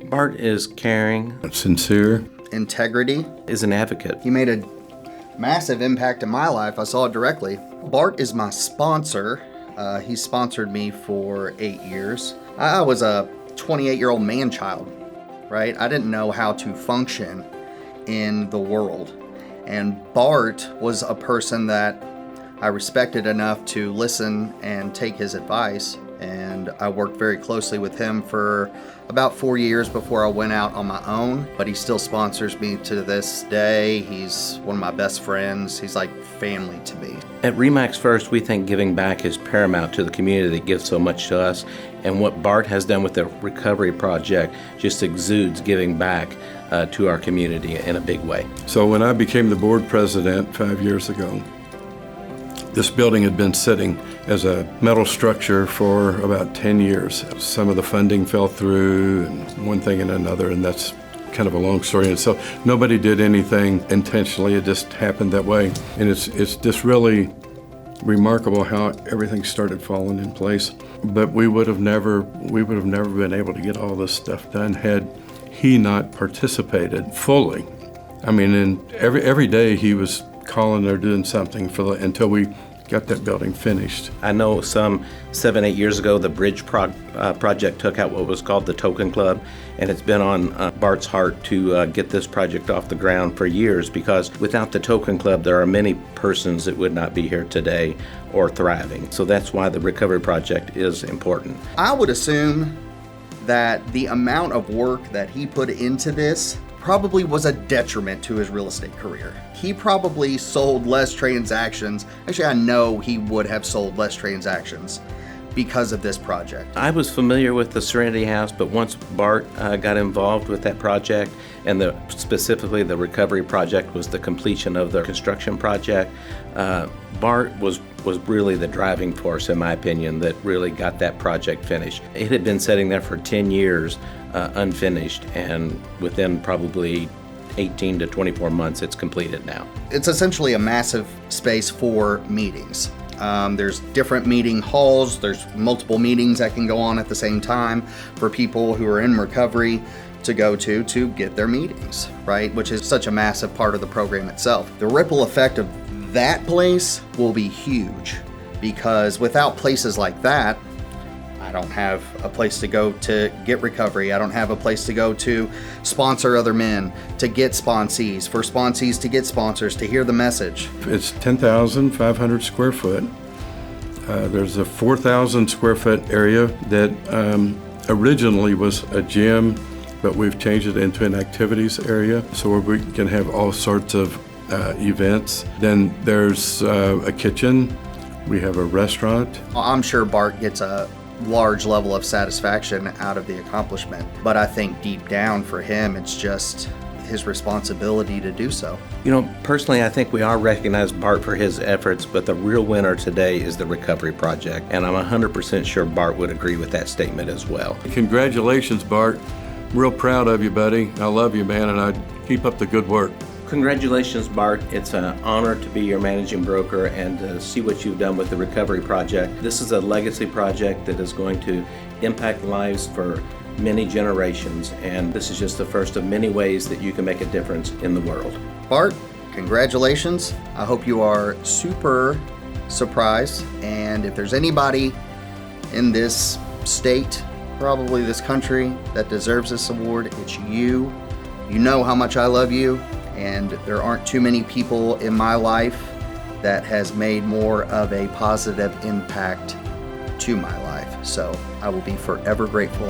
Bart is caring, sincere, integrity, is an advocate. He made a massive impact in my life. I saw it directly. Bart is my sponsor. He sponsored me for 8 years. I was a 28-year-old man-child, right? I didn't know how to function in the world. And Bart was a person that I respected enough to listen and take his advice. And I worked very closely with him for about 4 years before I went out on my own. But he still sponsors me to this day. He's one of my best friends. He's like family to me. At RE/MAX First, we think giving back is paramount to the community that gives so much to us. And what Bart has done with the Recovery Project just exudes giving back to our community in a big way. So when I became the board president 5 years ago, this building had been sitting as a metal structure for about 10 years. Some of the funding fell through, and one thing and another, and that's kind of a long story. And so nobody did anything intentionally. It just happened that way. And it's just really remarkable how everything started falling in place. But we would have never been able to get all this stuff done had he not participated fully. I mean, and every day he was calling or doing something until we got that building finished. I know some 7-8 years ago, the Bridge project took out what was called the Token Club, and it's been on Bart's heart to get this project off the ground for years, because without the Token Club, there are many persons that would not be here today or thriving. So that's why the Recovery Project is important. I would assume that the amount of work that he put into this probably was a detriment to his real estate career. He probably sold less transactions. Actually, I know he would have sold less transactions because of this project. I was familiar with the Serenity House, but once Bart got involved with that project, and specifically the Recovery Project was the completion of the construction project, Bart was really the driving force, in my opinion, that really got that project finished. It had been sitting there for 10 years unfinished, and within probably 18 to 24 months, it's completed now. It's essentially a massive space for meetings. There's different meeting halls. There's multiple meetings that can go on at the same time for people who are in recovery to go to get their meetings, right? Which is such a massive part of the program itself. The ripple effect of that place will be huge, because without places like that, I don't have a place to go to get recovery. I don't have a place to go to sponsor other men, to get sponsees, for sponsees to get sponsors, to hear the message. It's 10,500 square foot. There's a 4,000 square foot area that originally was a gym, but we've changed it into an activities area, so where we can have all sorts of events. Then there's a kitchen. We have a restaurant. I'm sure Bart gets a large level of satisfaction out of the accomplishment, but I think deep down for him, it's just his responsibility to do so. You know, personally, I think we all recognize Bart for his efforts, but the real winner today is the Recovery Project, and I'm 100% sure Bart would agree with that statement as well. Congratulations, Bart. Real proud of you, buddy. I love you, man, and I keep up the good work. Congratulations, Bart. It's an honor to be your managing broker and to see what you've done with the Recovery Project. This is a legacy project that is going to impact lives for many generations, and this is just the first of many ways that you can make a difference in the world. Bart, congratulations. I hope you are super surprised, and if there's anybody in this state, probably this country, that deserves this award, it's you. You know how much I love you, and there aren't too many people in my life that has made more of a positive impact to my life. So I will be forever grateful.